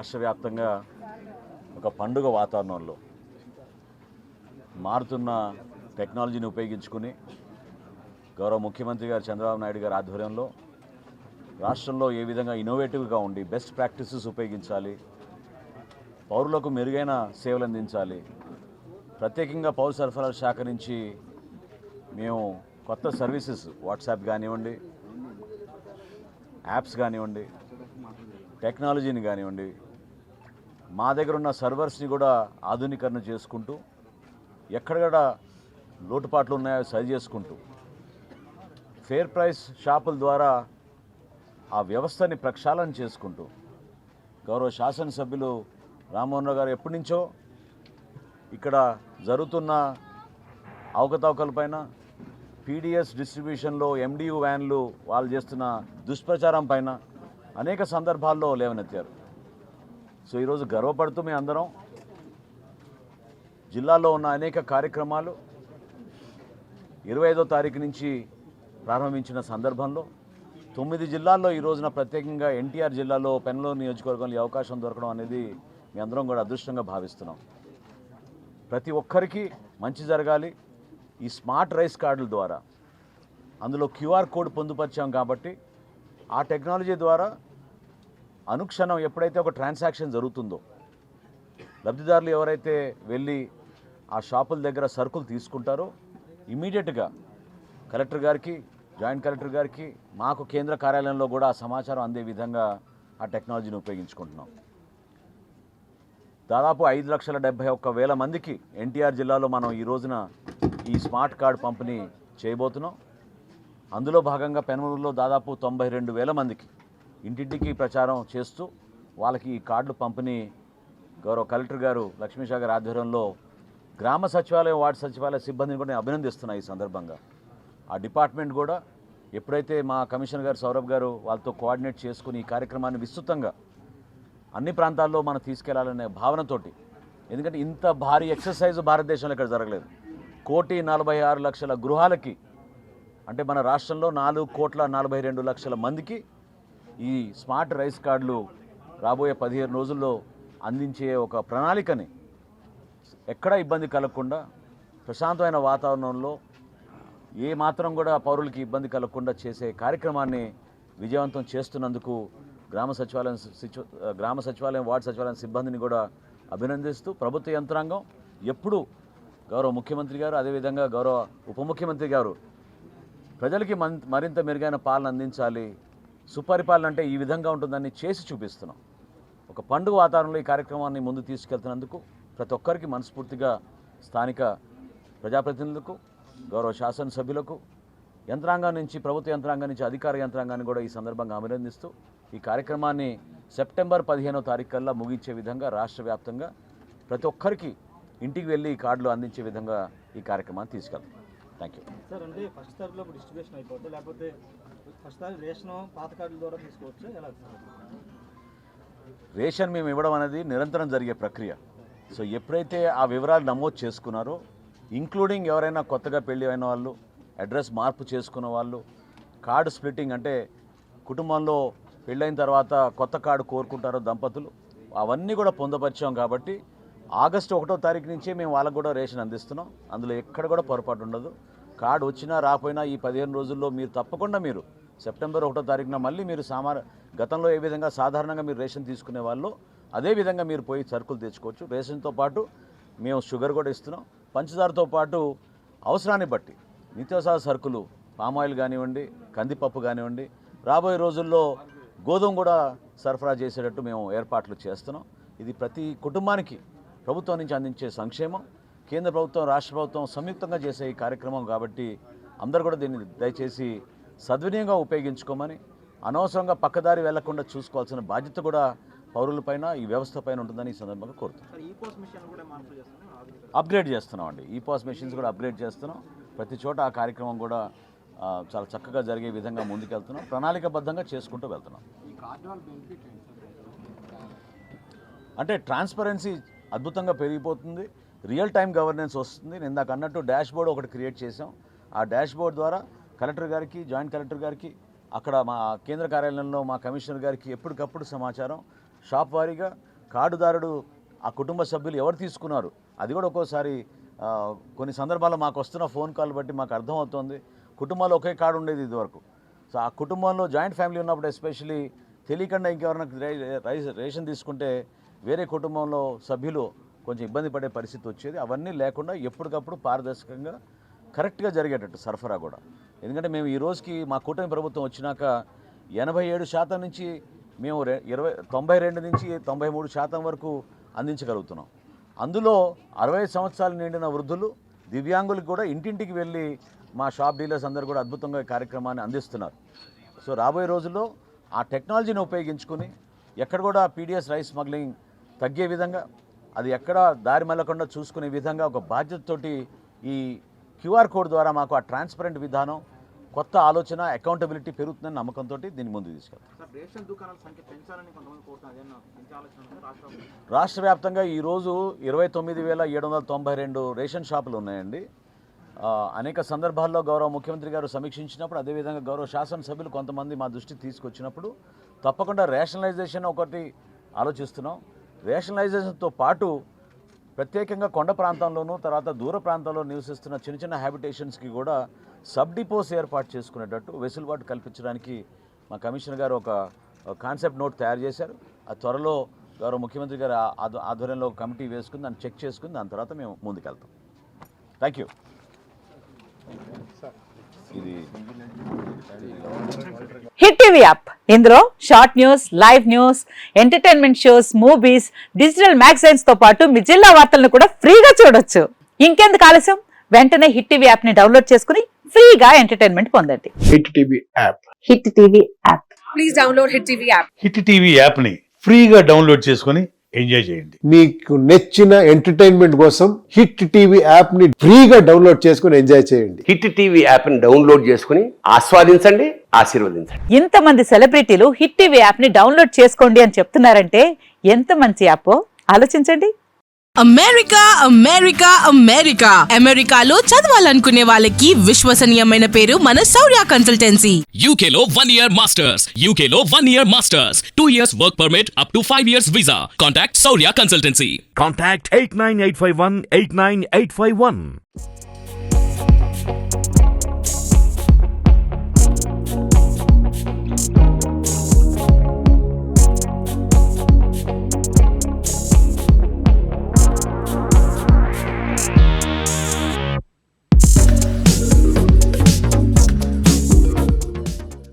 రాష్ట్ర వ్యాప్తంగా ఒక పండుగ వాతావరణంలో మారుతున్న టెక్నాలజీని ఉపయోగించుకుని గౌరవ ముఖ్యమంత్రి గారు చంద్రబాబు నాయుడు గారి ఆధ్వర్యంలో రాష్ట్రంలో ఏ విధంగా ఇన్నోవేటివ్గా ఉండి బెస్ట్ ప్రాక్టీసెస్ ఉపయోగించాలి, పౌరులకు మెరుగైన సేవలు అందించాలి. ప్రత్యేకంగా పౌర సరఫరాల శాఖ నుంచి మేము కొత్త సర్వీసెస్ వాట్సాప్ కానివ్వండి, యాప్స్ కానివ్వండి, టెక్నాలజీని కానివ్వండి, మా దగ్గర ఉన్న సర్వర్స్ని కూడా ఆధునీకరణ చేసుకుంటూ ఎక్కడెక్కడ లోటుపాట్లు ఉన్నాయో సరి చేసుకుంటూ ఫేర్ ప్రైస్ షాపుల ద్వారా ఆ వ్యవస్థని ప్రక్షాళన చేసుకుంటూ గౌరవ శాసనసభ్యులు రామ్మోహన్ రావు గారు ఎప్పటి నుంచో ఇక్కడ జరుగుతున్న అవకతవకలపైన, పీడిఎస్ డిస్ట్రిబ్యూషన్లో ఎండియు వ్యాన్లు వాళ్ళు చేస్తున్న దుష్ప్రచారం పైన అనేక సందర్భాల్లో లేవనెత్తారు. సో ఈరోజు గర్వపడుతూ మేము అందరం జిల్లాలో ఉన్న అనేక కార్యక్రమాలు 25వ తారీఖు నుంచి ప్రారంభించిన సందర్భంలో 9 జిల్లాల్లో ఈ రోజున ప్రత్యేకంగా ఎన్టీఆర్ జిల్లాలో పెనమలూరు నియోజకవర్గంలో ఈ అవకాశం దొరకడం అనేది మీ అందరం కూడా అదృష్టంగా భావిస్తున్నాం. ప్రతి ఒక్కరికి మంచి జరగాలి. ఈ స్మార్ట్ రైస్ కార్డుల ద్వారా అందులో క్యూఆర్ కోడ్ పొందుపరిచాం కాబట్టి ఆ టెక్నాలజీ ద్వారా అనుక్షణం ఎప్పుడైతే ఒక ట్రాన్సాక్షన్ జరుగుతుందో లబ్ధిదారులు ఎవరైతే వెళ్ళి ఆ షాపుల దగ్గర సరుకులు తీసుకుంటారో ఇమీడియట్గా కలెక్టర్ గారికి, జాయింట్ కలెక్టర్ గారికి, మాకు కేంద్ర కార్యాలయంలో కూడా ఆ సమాచారం అందే విధంగా ఆ టెక్నాలజీని ఉపయోగించుకుంటున్నాం. దాదాపు 5,71,000 మందికి ఎన్టీఆర్ జిల్లాలో మనం ఈ రోజున ఈ స్మార్ట్ కార్డు పంపిణీ చేయబోతున్నాం. అందులో భాగంగా పెనమలూరులో దాదాపు 92,000 మందికి ఇంటింటికి ప్రచారం చేస్తూ వాళ్ళకి ఈ కార్డులు పంపిణీ గౌరవ కలెక్టర్ గారు లక్ష్మీషా గారి ఆధ్వర్యంలో గ్రామ సచివాలయం, వార్డు సచివాలయ సిబ్బందిని కూడా నేను అభినందిస్తున్నాను. ఈ సందర్భంగా ఆ డిపార్ట్మెంట్ కూడా ఎప్పుడైతే మా కమిషనర్ గారు సౌరభ్ గారు వాళ్ళతో కోఆర్డినేట్ చేసుకుని ఈ కార్యక్రమాన్ని విస్తృతంగా అన్ని ప్రాంతాల్లో మనం తీసుకెళ్లాలనే భావనతోటి, ఎందుకంటే ఇంత భారీ ఎక్సర్సైజ్ భారతదేశంలో ఇక్కడ జరగలేదు. 1,46,00,000 గృహాలకి, అంటే మన రాష్ట్రంలో 4,42,00,000 మందికి ఈ స్మార్ట్ రైస్ కార్డులు రాబోయే 15 రోజుల్లో అందించే ఒక ప్రణాళికని ఎక్కడా ఇబ్బంది కలగకుండా ప్రశాంతమైన వాతావరణంలో ఏ మాత్రం కూడా పౌరులకి ఇబ్బంది కలగకుండా చేసే కార్యక్రమాన్ని విజయవంతం చేస్తున్నందుకు గ్రామ సచివాలయం, వార్డు సచివాలయం సిబ్బందిని కూడా అభినందిస్తూ ప్రభుత్వ యంత్రాంగం ఎప్పుడూ గౌరవ ముఖ్యమంత్రి గారు, అదేవిధంగా గౌరవ ఉప ముఖ్యమంత్రి గారు ప్రజలకి మరింత మెరుగైన పాలన అందించాలి, సుపరిపాలన అంటే ఈ విధంగా ఉంటుందని చేసి చూపిస్తున్నాం. ఒక పండుగ వాతావరణంలో ఈ కార్యక్రమాన్ని ముందు తీసుకెళ్తున్నందుకు ప్రతి ఒక్కరికి మనస్ఫూర్తిగా స్థానిక ప్రజాప్రతినిధులకు, గౌరవ శాసనసభ్యులకు, యంత్రాంగం నుంచి, ప్రభుత్వ యంత్రాంగం నుంచి అధికార యంత్రాంగాన్ని కూడా ఈ సందర్భంగా అభినందిస్తూ ఈ కార్యక్రమాన్ని సెప్టెంబర్ 15వ తారీఖు కల్లా ముగించే విధంగా రాష్ట్ర వ్యాప్తంగా ప్రతి ఒక్కరికి ఇంటికి వెళ్ళి ఈ కార్డులు అందించే విధంగా ఈ కార్యక్రమాన్ని తీసుకెళ్తాం. Thank you sir. అంటే ఫస్ట్ తారీఖులో డిస్ట్రిబ్యూషన్ అయిపోతుంది, లేకపోతే ఫస్ట్ తారీఖు రేషన్ పాత కార్డుల ద్వారా తీసుకోవచ్చు, ఎలా? రేషన్ మేము ఇవ్వడం అనేది నిరంతరం జరిగే ప్రక్రియ. సో ఎప్పుడైతే ఆ వివరాలు నమోదు చేసుకున్నారో, ఇంక్లూడింగ్ ఎవరైనా కొత్తగా పెళ్లి అయిన వాళ్ళు, అడ్రస్ మార్పు చేసుకున్న వాళ్ళు, కార్డు స్ప్లిట్టింగ్ అంటే కుటుంబంలో పెళ్ళైన తర్వాత కొత్త కార్డు కోరుకుంటారో దంపతులు, అవన్నీ కూడా పొందపరిచాం. కాబట్టి ఆగస్టు 1వ తారీఖు నుంచే మేము వాళ్ళకు కూడా రేషన్ అందిస్తున్నాం. అందులో ఎక్కడ కూడా పొరపాటు ఉండదు. కార్డు వచ్చినా రాకపోయినా ఈ 15 రోజుల్లో మీరు తప్పకుండా మీరు సెప్టెంబర్ 1వ తారీఖున మళ్ళీ మీరు గతంలో ఏ విధంగా సాధారణంగా మీరు రేషన్ తీసుకునే వాళ్ళు అదే విధంగా మీరు పోయి సరుకులు తెచ్చుకోవచ్చు. రేషన్తో పాటు మేము షుగర్ కూడా ఇస్తున్నాం. పంచదారతో పాటు అవసరాన్ని బట్టి నిత్యావసర సరుకులు, పామాయిల్ కానివ్వండి, కందిపప్పు కానివ్వండి, రాబోయే రోజుల్లో గోధుమ కూడా సరఫరా చేసేటట్టు మేము ఏర్పాట్లు చేస్తున్నాం. ఇది ప్రతి కుటుంబానికి ప్రభుత్వం నుంచి అందించే సంక్షేమం. కేంద్ర ప్రభుత్వం, రాష్ట్ర ప్రభుత్వం సంయుక్తంగా చేసే ఈ కార్యక్రమం కాబట్టి అందరూ కూడా దీన్ని దయచేసి సద్వినియోగంగా ఉపయోగించుకోమని, అనవసరంగా పక్కదారి వెళ్లకుండా చూసుకోవాల్సిన బాధ్యత కూడా పౌరులపైన, ఈ వ్యవస్థ పైన ఉంటుందని ఈ సందర్భంగా కోరుతున్నాం. అప్గ్రేడ్ చేస్తున్నామండి. ఈపాస్ మెషిన్స్ కూడా అప్గ్రేడ్ చేస్తున్నాం. ప్రతి చోట ఆ కార్యక్రమం కూడా చాలా చక్కగా జరిగే విధంగా ముందుకెళ్తున్నాం. ప్రణాళికబద్ధంగా చేసుకుంటూ వెళ్తున్నాం. అంటే ట్రాన్స్పరెన్సీ అద్భుతంగా పెరిగిపోతుంది, రియల్ టైం గవర్నెన్స్ వస్తుంది. నేను ఇందాక అన్నట్టు డాష్ బోర్డ్ ఒకటి క్రియేట్ చేసాం. ఆ డాష్ బోర్డ్ ద్వారా కలెక్టర్ గారికి, జాయింట్ కలెక్టర్ గారికి, అక్కడ మా కేంద్ర కార్యాలయంలో మా కమిషనర్ గారికి ఎప్పటికప్పుడు సమాచారం షాప్ వారీగా కార్డుదారుడు ఆ కుటుంబ సభ్యులు ఎవరు తీసుకున్నారు అది కూడా ఒక్కోసారి కొన్ని సందర్భాల్లో మాకు వస్తున్న ఫోన్ కాల్ బట్టి మాకు అర్థమవుతుంది. కుటుంబాల్లో ఒకే కార్డు ఉండేది ఇదివరకు. సో ఆ కుటుంబంలో జాయింట్ ఫ్యామిలీ ఉన్నప్పుడు ఎస్పెషలీ తెలియకుండా ఇంకెవరైనా రేషన్ తీసుకుంటే వేరే కుటుంబంలో సభ్యులు కొంచెం ఇబ్బంది పడే పరిస్థితి వచ్చేది. అవన్నీ లేకుండా ఎప్పటికప్పుడు పారదర్శకంగా కరెక్ట్గా జరిగేటట్టు సరఫరా కూడా. ఎందుకంటే మేము ఈ రోజుకి మా కూటమి ప్రభుత్వం వచ్చినాక 87% నుంచి మేము 92 నుంచి 93% వరకు అందించగలుగుతున్నాం. అందులో 65 సంవత్సరాలు నిండిన వృద్ధులు, దివ్యాంగులకు కూడా ఇంటింటికి వెళ్ళి మా షాప్ డీలర్స్ అందరూ కూడా అద్భుతంగా ఈ కార్యక్రమాన్ని అందిస్తున్నారు. సో రాబోయే రోజుల్లో ఆ టెక్నాలజీని ఉపయోగించుకుని ఎక్కడ కూడా పీడిఎస్ రైస్ స్మగ్లింగ్ తగ్గే విధంగా, అది ఎక్కడ దారి మళ్ళకుండా చూసుకునే విధంగా ఒక బాధ్యతతోటి ఈ క్యూఆర్ కోడ్ ద్వారా మాకు ఆ ట్రాన్స్పరెంట్ విధానం, కొత్త ఆలోచన, అకౌంటబిలిటీ పెరుగుతుందని నమ్మకంతో దీన్ని ముందుకు తీసుకెళ్తాం. రాష్ట్ర వ్యాప్తంగా ఈరోజు 29,792 రేషన్ షాపులు ఉన్నాయండి. అనేక సందర్భాల్లో గౌరవ ముఖ్యమంత్రి గారు సమీక్షించినప్పుడు, అదేవిధంగా గౌరవ శాసనసభ్యులు కొంతమంది మా దృష్టికి తీసుకొచ్చినప్పుడు తప్పకుండా రేషనలైజేషన్ ఒకటి ఆలోచిస్తున్నాం. రేషనలైజేషన్తో పాటు ప్రత్యేకంగా కొండ ప్రాంతంలోనూ తర్వాత దూర ప్రాంతాల్లో నివసిస్తున్న చిన్న చిన్న హ్యాబిటేషన్స్కి కూడా సబ్ డిపోస్ ఏర్పాటు చేసుకునేటట్టు వెసులుబాటు కల్పించడానికి మా కమిషనర్ గారు ఒక కాన్సెప్ట్ నోట్ తయారు చేశారు. ఆ త్వరలో గౌరవ ముఖ్యమంత్రి గారు ఆధ్వర్యంలో ఒక కమిటీ వేసుకుని దాన్ని చెక్ చేసుకుని దాని తర్వాత మేము ముందుకెళ్తాం. Thank you. Hit TV app, ఇందులో short news, live news, entertainment shows, movies, digital magazines తో పాటు మీ జిల్లా వార్తలను కూడా ఫ్రీగా చూడొచ్చు. ఇంకెందుకు ఆలస్యం, వెంటనే హిట్ టీవీ యాప్ ని డౌన్లోడ్ చేసుకుని ఫ్రీగా ఎంటర్టైన్మెంట్ పొందండి. Hit TV app, hit TV app, please download hit TV app. Hit TV app ని ఫ్రీగా డౌన్లోడ్ చేసుకుని ఎంజాయ్ చేయండి. మీకు నచ్చిన ఎంటర్టైన్మెంట్ కోసం హిట్ టీవీ యాప్ ని ఫ్రీగా డౌన్లోడ్ చేసుకుని ఎంజాయ్ చేయండి. హిట్ టీవీ యాప్ ని డౌన్లోడ్ చేసుకుని ఆస్వాదించండి, ఆశీర్వదించండి. ఇంతమంది సెలబ్రిటీలు హిట్ టీవీ యాప్ ని డౌన్లోడ్ చేసుకోండి అని చెప్తున్నారంటే ఎంత మంచి యాప్ ఆలోచించండి. అమెరికా అమెరికా అమెరికా అమెరికాలో చదవాలనుకునే వాళ్ళకి విశ్వసనీయమైన పేరు మన శౌర్య కన్సల్టెన్సీ. UK లో 1 year masters, UK లో 1 year masters, 2 years work permit up to 5 years visa. Contact Saurya Consultancy. Contact 89851 89851.